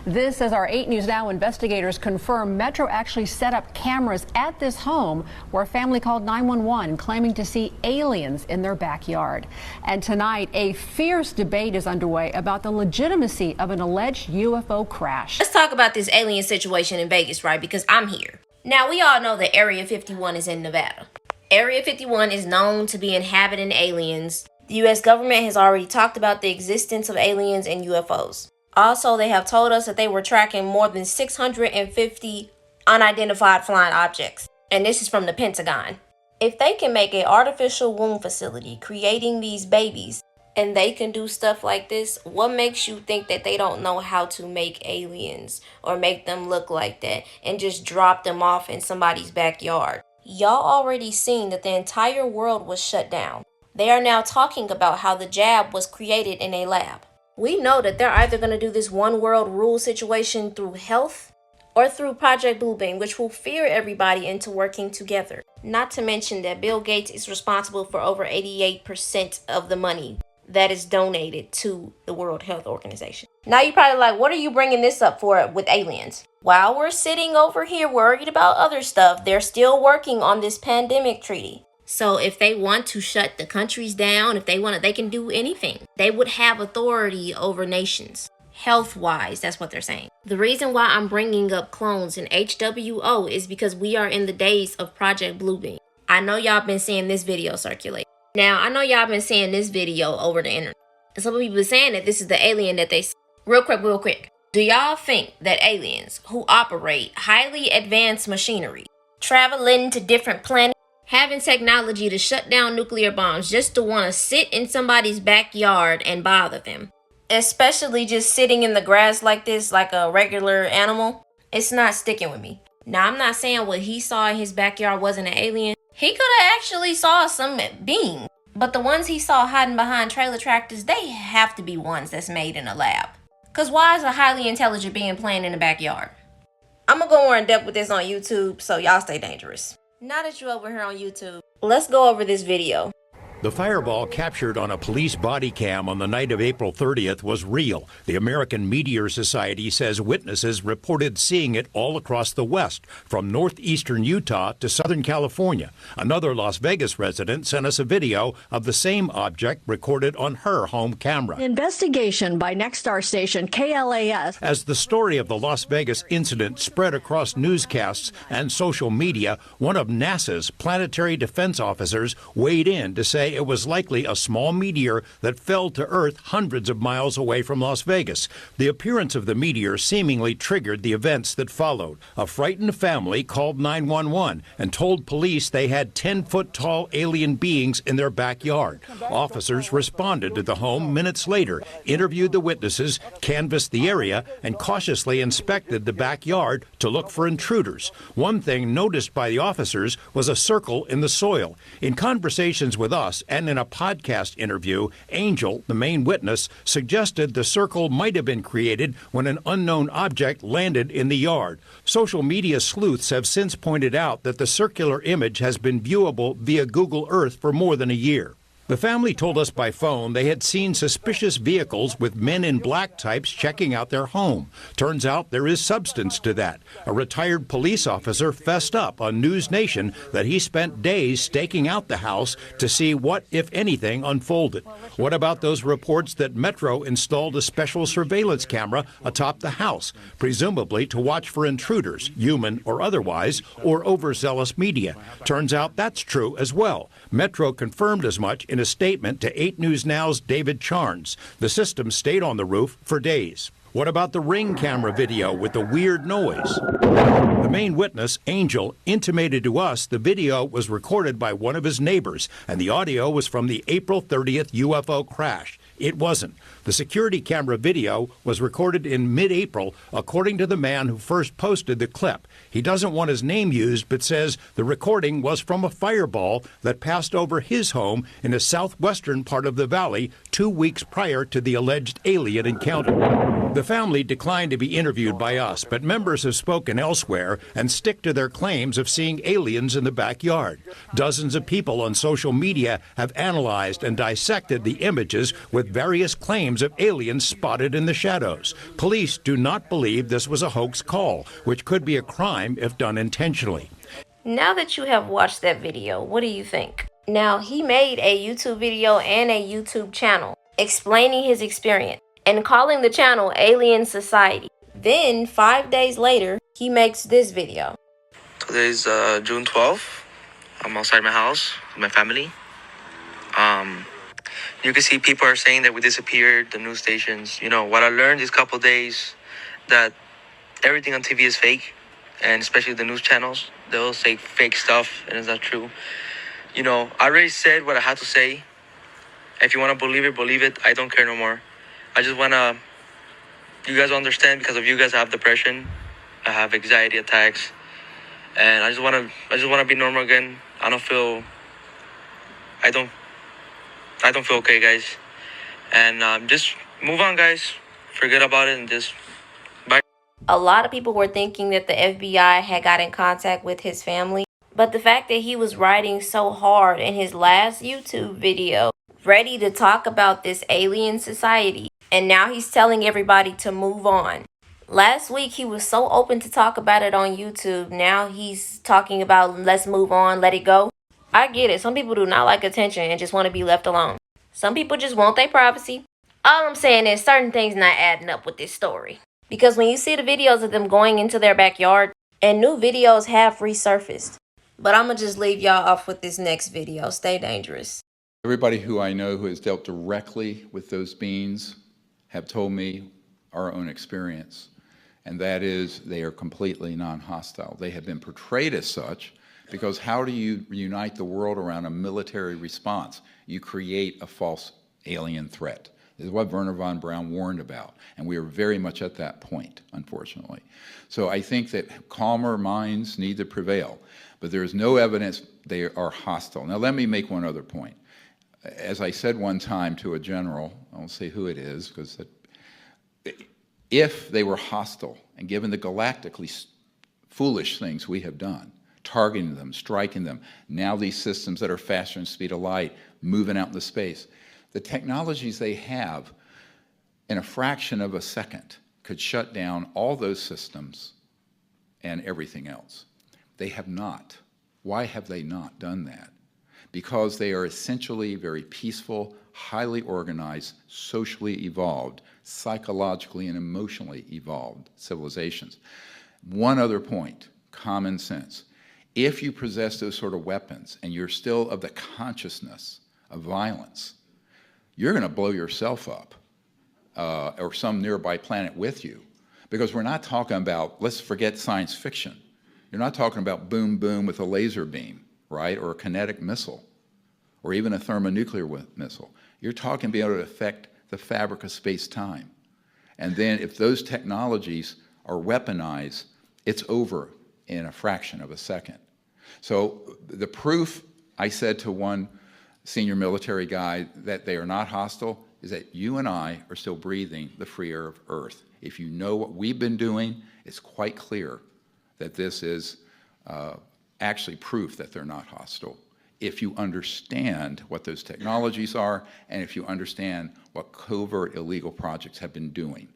This as our 8 News Now investigators confirm Metro actually set up cameras at this home where a family called 911 claiming to see aliens in their backyard. And tonight, a fierce debate is underway about the legitimacy of an alleged UFO crash. Let's talk about this alien situation in Vegas, right? Because I'm here. Now, we all know that Area 51 is in Nevada. Area 51 is known to be inhabiting aliens. The U.S. government has already talked about the existence of aliens and UFOs. Also, they have told us that they were tracking more than 650 unidentified flying objects. And this is from the Pentagon. If they can make an artificial womb facility creating these babies, and they can do stuff like this, what makes you think that they don't know how to make aliens or make them look like that and just drop them off in somebody's backyard? Y'all already seen that the entire world was shut down. They are now talking about how the jab was created in a lab. We know that they're either going to do this one world rule situation through health or through Project Bluebeam, which will fear everybody into working together. Not to mention that Bill Gates is responsible for over 88% of the money that is donated to the World Health Organization. Now you're probably like, what are you bringing this up for with aliens? While we're sitting over here worried about other stuff, they're still working on this pandemic treaty. So if they want to shut the countries down, if they want to, they can do anything. They would have authority over nations. Health-wise, that's what they're saying. The reason why I'm bringing up clones and HWO is because we are in the days of Project Bluebeam. I know y'all been seeing this video circulate. Now, I know y'all been seeing this video over the internet. And some people are saying that this is the alien that they see. Real quick. Do y'all think that aliens who operate highly advanced machinery, traveling to different planets, having technology to shut down nuclear bombs just to want to sit in somebody's backyard and bother them, especially just sitting in the grass like this, like a regular animal, it's not sticking with me. Now, I'm not saying what he saw in his backyard wasn't an alien. He could have actually saw some being, but the ones he saw hiding behind trailer tractors, they have to be ones that's made in a lab. Because why is a highly intelligent being playing in the backyard? I'm going to go more in depth with this on YouTube, so y'all stay dangerous. Now that you're over here on YouTube, let's go over this video. The fireball captured on a police body cam on the night of April 30th was real. The American Meteor Society says witnesses reported seeing it all across the West, from northeastern Utah to Southern California. Another Las Vegas resident sent us a video of the same object recorded on her home camera. Investigation by Nexstar station KLAS. As the story of the Las Vegas incident spread across newscasts and social media, one of NASA's planetary defense officers weighed in to say it was likely a small meteor that fell to Earth hundreds of miles away from Las Vegas. The appearance of the meteor seemingly triggered the events that followed. A frightened family called 911 and told police they had 10-foot-tall alien beings in their backyard. Officers responded to the home minutes later, interviewed the witnesses, canvassed the area, and cautiously inspected the backyard to look for intruders. One thing noticed by the officers was a circle in the soil. In conversations with us, and in a podcast interview, Angel, the main witness, suggested the circle might have been created when an unknown object landed in the yard. Social media sleuths have since pointed out that the circular image has been viewable via Google Earth for more than a year. The family told us by phone they had seen suspicious vehicles with men in black types checking out their home. Turns out there is substance to that. A retired police officer fessed up on News Nation that he spent days staking out the house to see what, if anything, unfolded. What about those reports that Metro installed a special surveillance camera atop the house, presumably to watch for intruders, human or otherwise, or overzealous media? Turns out that's true as well. Metro confirmed as much in a statement to 8 News Now's David Charnes. The system stayed on the roof for days. What about the Ring camera video with the weird noise? The main witness, Angel, intimated to us the video was recorded by one of his neighbors, and the audio was from the April 30th UFO crash. It wasn't. The security camera video was recorded in mid-April, according to the man who first posted the clip. He doesn't want his name used, but says the recording was from a fireball that passed over his home in the southwestern part of the valley 2 weeks prior to the alleged alien encounter. The family declined to be interviewed by us, but members have spoken elsewhere and stick to their claims of seeing aliens in the backyard. Dozens of people on social media have analyzed and dissected the images with various claims reports of aliens spotted in the shadows. Police do not believe this was a hoax call, which could be a crime if done intentionally. Now that you have watched that video, what do you think? Now, he made a YouTube video and a YouTube channel explaining his experience and calling the channel Alien Society. Then, 5 days later, he makes this video. Today's June 12th. I'm outside my house with my family. You can see people are saying that we disappeared, the news stations. You know, what I learned these couple days, that everything on TV is fake, and especially the news channels. They'll say fake stuff, and it's not true. You know, I already said what I had to say. If you want to believe it. I don't care no more. I just want to, you guys understand, because of you guys I have depression. I have anxiety attacks. And I just want to be normal again. I don't feel okay, guys. And just move on, guys. Forget about it and just bye. A lot of people were thinking that the FBI had got in contact with his family. But the fact that he was writing so hard in his last YouTube video, ready to talk about this alien society, and now he's telling everybody to move on. Last week, he was so open to talk about it on YouTube. Now he's talking about let's move on, let it go. I get it. Some people do not like attention and just want to be left alone. Some people just want their privacy. All I'm saying is certain things not adding up with this story. Because when you see the videos of them going into their backyard, and new videos have resurfaced. But I'm going to just leave y'all off with this next video. Stay dangerous. Everybody who I know who has dealt directly with those beings have told me our own experience. And that is, they are completely non-hostile. They have been portrayed as such, because how do you unite the world around a military response? You create a false alien threat. This is what Wernher von Braun warned about, and we are very much at that point, unfortunately. So I think that calmer minds need to prevail, but there is no evidence they are hostile. Now let me make one other point. As I said one time to a general, I won't say who it is, because if they were hostile, and given the galactically foolish things we have done, targeting them, striking them, now these systems that are faster than the speed of light, moving out into space, the technologies they have in a fraction of a second could shut down all those systems and everything else. They have not. Why have they not done that? Because they are essentially very peaceful, highly organized, socially evolved, psychologically and emotionally evolved civilizations. One other point, common sense. If you possess those sort of weapons and you're still of the consciousness of violence, you're going to blow yourself up or some nearby planet with you. Because we're not talking about, let's forget science fiction. You're not talking about boom, boom with a laser beam, right? Or a kinetic missile, or even a thermonuclear missile. You're talking being able to affect the fabric of space-time. And then if those technologies are weaponized, it's over in a fraction of a second. So the proof, I said to one senior military guy, that they are not hostile, is that you and I are still breathing the free air of Earth. If you know what we've been doing, it's quite clear that this is actually proof that they're not hostile. If you understand what those technologies are, and if you understand what covert illegal projects have been doing.